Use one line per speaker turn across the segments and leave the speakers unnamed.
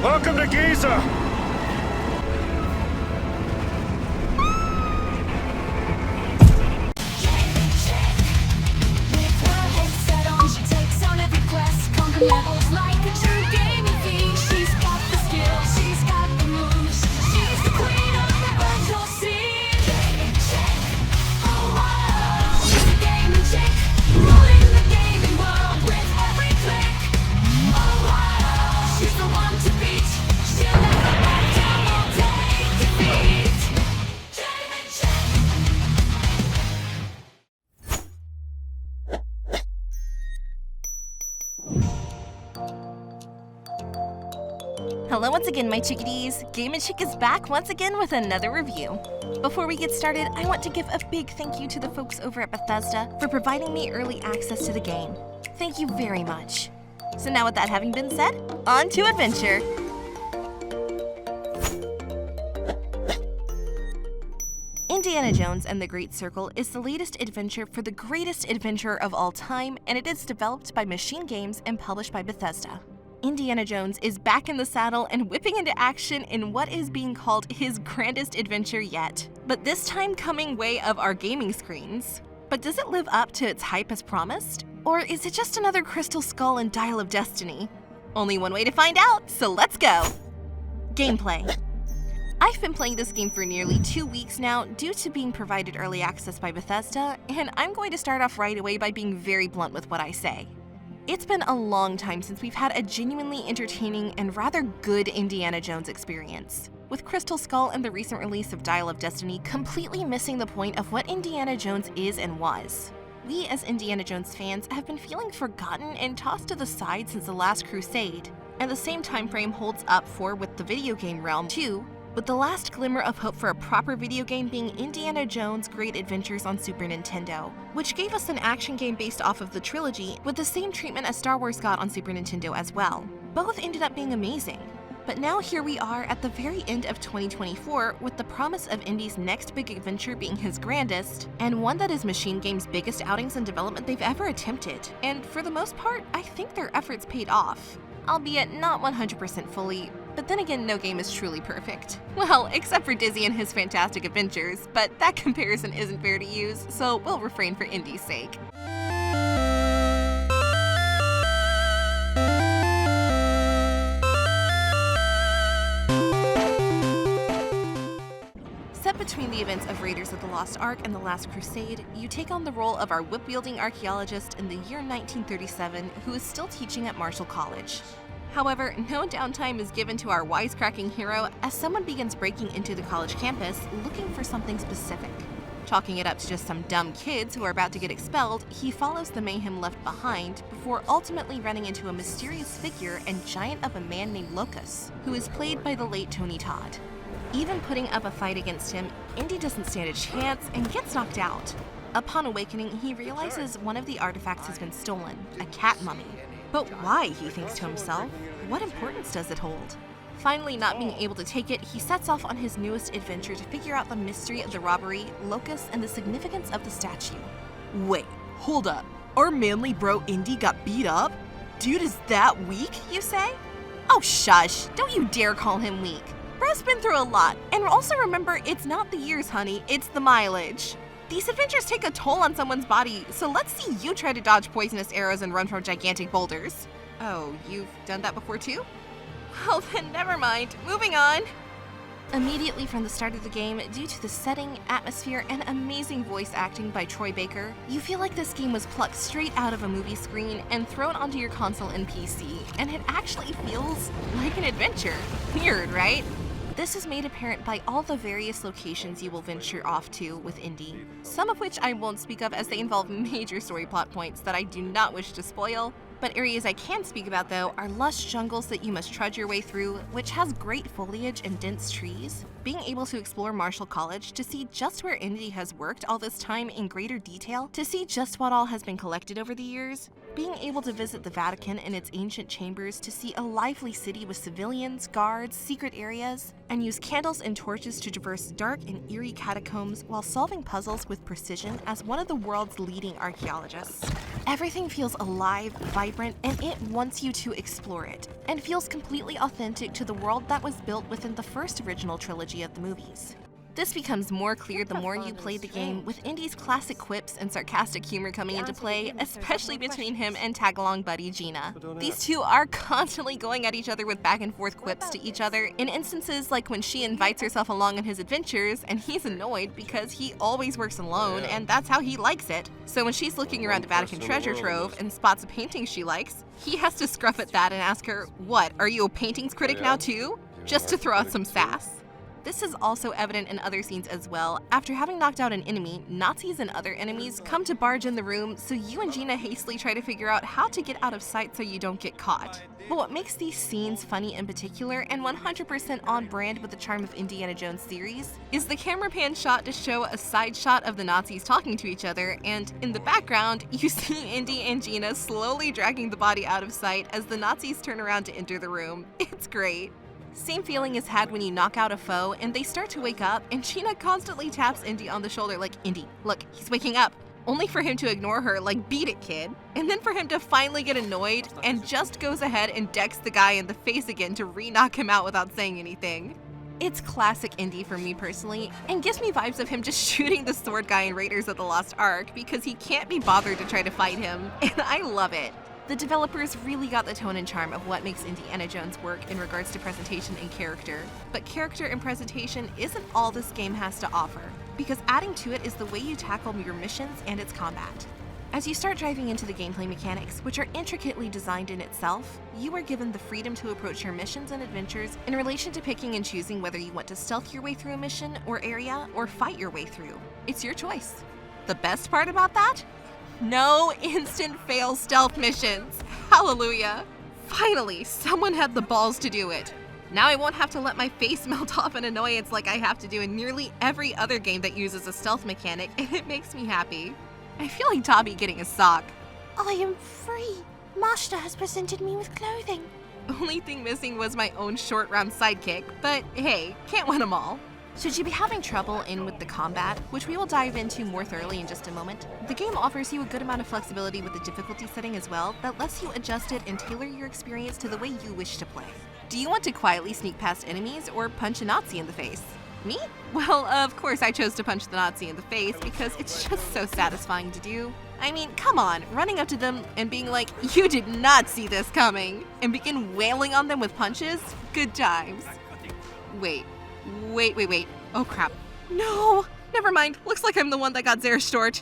Welcome to Giza!
Levels like a true gaming fiend. She's got the skill, she's got the moves. She's the queen of the virtual scene. Gaming chick, oh wow. She's a gaming chick, ruling the gaming world with every click. Oh wow, she's the one to beat. She'll never back down or take defeat. Gaming chick.
Hello once again, my chickadees. Game & Chick is back once again with another review. Before we get started, I want to give a big thank you to the folks over at Bethesda for providing me early access to the game. Thank you very much. So now with that having been said, on to adventure! Indiana Jones and the Great Circle is the latest adventure for the greatest adventurer of all time, and it is developed by Machine Games and published by Bethesda. Indiana Jones is back in the saddle and whipping into action in what is being called his grandest adventure yet, but this time coming way of our gaming screens. But does it live up to its hype as promised? Or is it just another Crystal Skull and Dial of Destiny? Only one way to find out, so let's go! Gameplay. I've been playing this game for nearly 2 weeks now due to being provided early access by Bethesda, and I'm going to start off right away by being very blunt with what I say. It's been a long time since we've had a genuinely entertaining and rather good Indiana Jones experience, with Crystal Skull and the recent release of Dial of Destiny completely missing the point of what Indiana Jones is and was. We as Indiana Jones fans have been feeling forgotten and tossed to the side since The Last Crusade, and the same time frame holds up for with the video game realm too, with the last glimmer of hope for a proper video game being Indiana Jones' Great Adventures on Super Nintendo, which gave us an action game based off of the trilogy with the same treatment as Star Wars got on Super Nintendo as well. Both ended up being amazing. But now here we are at the very end of 2024 with the promise of Indy's next big adventure being his grandest, and one that is Machine Games' biggest outings in development they've ever attempted. And for the most part, I think their efforts paid off. Albeit not 100% fully, but then again, no game is truly perfect. Well, except for Dizzy and his Fantastic Adventures, but that comparison isn't fair to use, so we'll refrain for Indy's sake. Set between the events of Raiders of the Lost Ark and The Last Crusade, you take on the role of our whip-wielding archaeologist in the year 1937 who is still teaching at Marshall College. However, no downtime is given to our wisecracking hero as someone begins breaking into the college campus looking for something specific. Chalking it up to just some dumb kids who are about to get expelled, he follows the mayhem left behind before ultimately running into a mysterious figure and giant of a man named Locus, who is played by the late Tony Todd. Even putting up a fight against him, Indy doesn't stand a chance and gets knocked out. Upon awakening, he realizes one of the artifacts has been stolen, a cat mummy. But why, he thinks to himself, what importance does it hold? Finally not being able to take it, he sets off on his newest adventure to figure out the mystery of the robbery, Locus, and the significance of the statue. Wait, hold up. Our manly bro Indy got beat up? Dude is that weak, you say? Oh shush, don't you dare call him weak. Bro's been through a lot, and also remember, it's not the years, honey, it's the mileage. These adventures take a toll on someone's body, so let's see you try to dodge poisonous arrows and run from gigantic boulders. Oh, you've done that before too? Well then, never mind. Moving on. Immediately from the start of the game, due to the setting, atmosphere, and amazing voice acting by Troy Baker, you feel like this game was plucked straight out of a movie screen and thrown onto your console and PC, and it actually feels like an adventure. Weird, right? This is made apparent by all the various locations you will venture off to with Indy, some of which I won't speak of as they involve major story plot points that I do not wish to spoil, but areas I can speak about though are lush jungles that you must trudge your way through, which has great foliage and dense trees, being able to explore Marshall College to see just where Indy has worked all this time in greater detail, to see just what all has been collected over the years, being able to visit the Vatican and its ancient chambers to see a lively city with civilians, guards, secret areas, and use candles and torches to traverse dark and eerie catacombs while solving puzzles with precision as one of the world's leading archaeologists. Everything feels alive, vibrant, and it wants you to explore it, and feels completely authentic to the world that was built within the first original trilogy of the movies. This becomes more clear the more you play the game, with Indy's classic quips and sarcastic humor coming into play, especially between him and tag-along buddy Gina. These two are constantly going at each other with back-and-forth quips to each other, in instances like when she invites herself along on his adventures, and he's annoyed because he always works alone, and that's how he likes it. So when she's looking around the Vatican treasure trove and spots a painting she likes, he has to scruff at that and ask her, "What, are you a paintings critic now too?" Just to throw out some sass. This is also evident in other scenes as well. After having knocked out an enemy, Nazis and other enemies come to barge in the room, so you and Gina hastily try to figure out how to get out of sight so you don't get caught. But what makes these scenes funny in particular, and 100% on brand with the charm of Indiana Jones series, is the camera pan shot to show a side shot of the Nazis talking to each other, and in the background, you see Indy and Gina slowly dragging the body out of sight as the Nazis turn around to enter the room. It's great. Same feeling is had when you knock out a foe and they start to wake up, and Gina constantly taps Indy on the shoulder like, "Indy, look, he's waking up," only for him to ignore her like, "Beat it, kid," and then for him to finally get annoyed and just goes ahead and decks the guy in the face again to re-knock him out without saying anything. It's classic Indy for me personally, and gives me vibes of him just shooting the sword guy in Raiders of the Lost Ark because he can't be bothered to try to fight him, and I love it. The developers really got the tone and charm of what makes Indiana Jones work in regards to presentation and character, but character and presentation isn't all this game has to offer, because adding to it is the way you tackle your missions and its combat. As you start diving into the gameplay mechanics, which are intricately designed in itself, you are given the freedom to approach your missions and adventures in relation to picking and choosing whether you want to stealth your way through a mission or area or fight your way through. It's your choice. The best part about that? No instant fail stealth missions. Hallelujah. Finally, someone had the balls to do it. Now I won't have to let my face melt off in annoyance like I have to do in nearly every other game that uses a stealth mechanic, and it makes me happy. I feel like Dobby getting a sock.
I am free. Master has presented me with clothing.
Only thing missing was my own short round sidekick, but hey, can't win them all. Should you be having trouble with the combat, which we will dive into more thoroughly in just a moment, the game offers you a good amount of flexibility with the difficulty setting as well that lets you adjust it and tailor your experience to the way you wish to play. Do you want to quietly sneak past enemies or punch a Nazi in the face? Me? Well, of course I chose to punch the Nazi in the face because it's just so satisfying to do. I mean, come on, running up to them and being like, "You did not see this coming," and begin wailing on them with punches? Good times. Wait. Oh crap. No! Never mind. Looks like I'm the one that got Zerstort.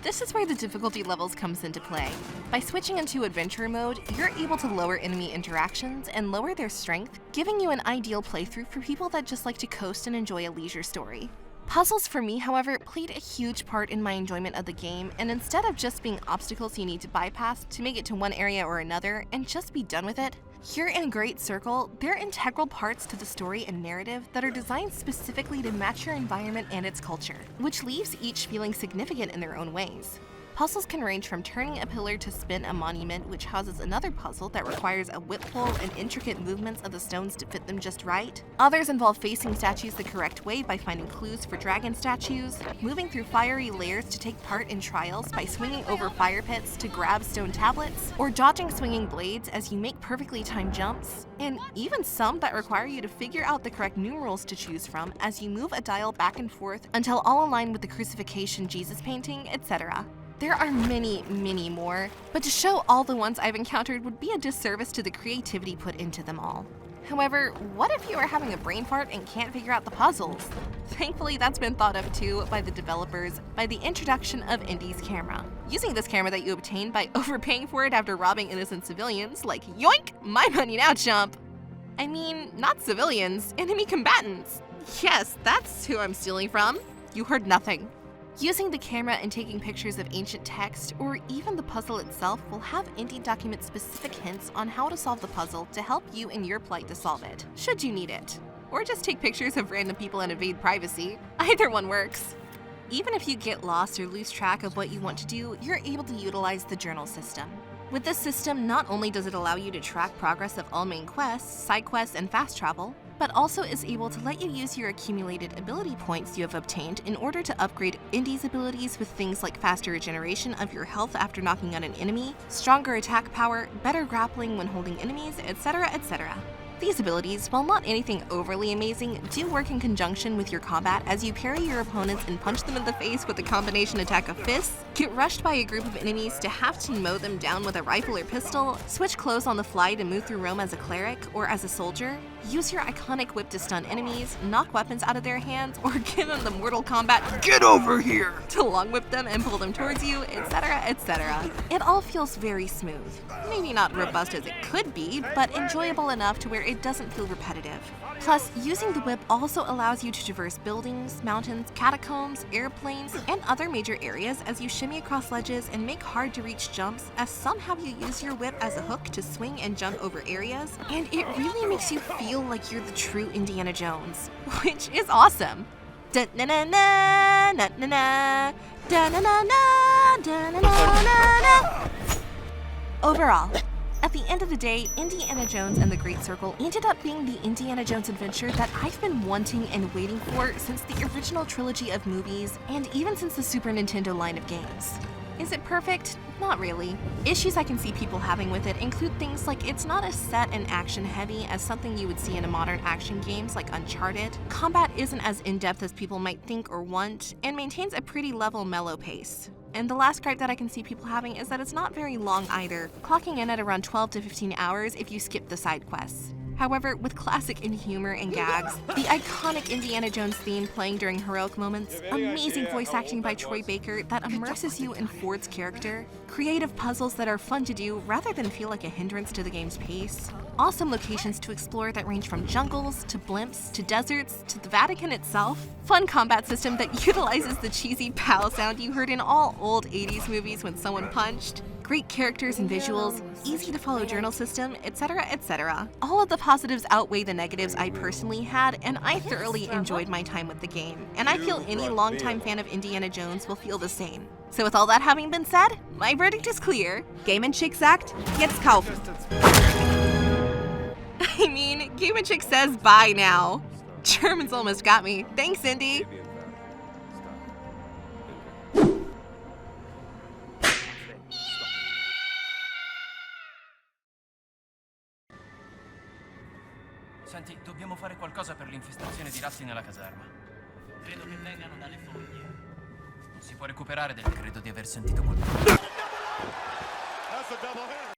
This is where the difficulty levels comes into play. By switching into adventure mode, you're able to lower enemy interactions and lower their strength, giving you an ideal playthrough for people that just like to coast and enjoy a leisure story. Puzzles for me, however, played a huge part in my enjoyment of the game, and instead of just being obstacles you need to bypass to make it to one area or another and just be done with it, here in Great Circle, they're integral parts to the story and narrative that are designed specifically to match your environment and its culture, which leaves each feeling significant in their own ways. Puzzles can range from turning a pillar to spin a monument, which houses another puzzle that requires a whip pull and intricate movements of the stones to fit them just right. Others involve facing statues the correct way by finding clues for dragon statues, moving through fiery layers to take part in trials by swinging over fire pits to grab stone tablets, or dodging swinging blades as you make perfectly timed jumps, and even some that require you to figure out the correct numerals to choose from as you move a dial back and forth until all align with the crucifixion Jesus painting, etc. There are many more, but to show all the ones I've encountered would be a disservice to the creativity put into them all. However, what if you are having a brain fart and can't figure out the puzzles? Thankfully, that's been thought of too by the developers by the introduction of Indy's camera. Using this camera that you obtain by overpaying for it after robbing innocent civilians, like yoink, my money now, chump! I mean, not civilians, enemy combatants. Yes, that's who I'm stealing from. You heard nothing. Using the camera and taking pictures of ancient text, or even the puzzle itself, will have Indy document specific hints on how to solve the puzzle to help you in your plight to solve it, should you need it. or just take pictures of random people and evade privacy. Either one works. Even if you get lost or lose track of what you want to do, you're able to utilize the journal system. With this system, not only does it allow you to track progress of all main quests, side quests, and fast travel, but also is able to let you use your accumulated ability points you have obtained in order to upgrade Indy's abilities with things like faster regeneration of your health after knocking out an enemy, stronger attack power, better grappling when holding enemies, etc., etc. These abilities, while not anything overly amazing, do work in conjunction with your combat as you parry your opponents and punch them in the face with a combination attack of fists, get rushed by a group of enemies to have to mow them down with a rifle or pistol, switch clothes on the fly to move through Rome as a cleric or as a soldier, use your iconic whip to stun enemies, knock weapons out of their hands, or give them the Mortal Kombat "get over here" to long whip them and pull them towards you, etc., etc. It all feels very smooth. Maybe not robust as it could be, but enjoyable enough to where it doesn't feel repetitive. Plus, using the whip also allows you to traverse buildings, mountains, catacombs, airplanes, and other major areas as you shimmy across ledges and make hard-to-reach jumps, as some have you use your whip as a hook to swing and jump over areas, and it really makes you feel like you're the true Indiana Jones, which is awesome. Da-na-na-na, na-na-na, da-na-na-na, da-na-na-na-na. Overall, at the end of the day, Indiana Jones and the Great Circle ended up being the Indiana Jones adventure that I've been wanting and waiting for since the original trilogy of movies, and even since the Super Nintendo line of games. Is it perfect? Not really. Issues I can see people having with it include things like it's not as set and action heavy as something you would see in a modern action games like Uncharted, combat isn't as in-depth as people might think or want, and maintains a pretty level, mellow pace. And the last gripe that I can see people having is that it's not very long either, clocking in at around 12 to 15 hours if you skip the side quests. However, with classic indie humor and gags, the iconic Indiana Jones theme playing during heroic moments, amazing voice acting by Troy Baker that immerses you in Ford's character, creative puzzles that are fun to do rather than feel like a hindrance to the game's pace, awesome locations to explore that range from jungles to blimps to deserts to the Vatican itself, fun combat system that utilizes the cheesy pow sound you heard in all old 80s movies when someone punched, great characters and visuals, easy to follow journal system, etc., etc. All of the positives outweigh the negatives I personally had, and I thoroughly enjoyed my time with the game, and I feel any longtime fan of Indiana Jones will feel the same. So with all that having been said, my verdict is clear. Game & Chick sagt, jetzt kaufen. I mean, Game & Chick says bye now. Germans almost got me. Thanks, Indy.
Senti, dobbiamo fare qualcosa per l'infestazione di ratti nella caserma. Credo che vengano dalle foglie. Non si può recuperare del credo di aver sentito qualcosa.
That's a double hit.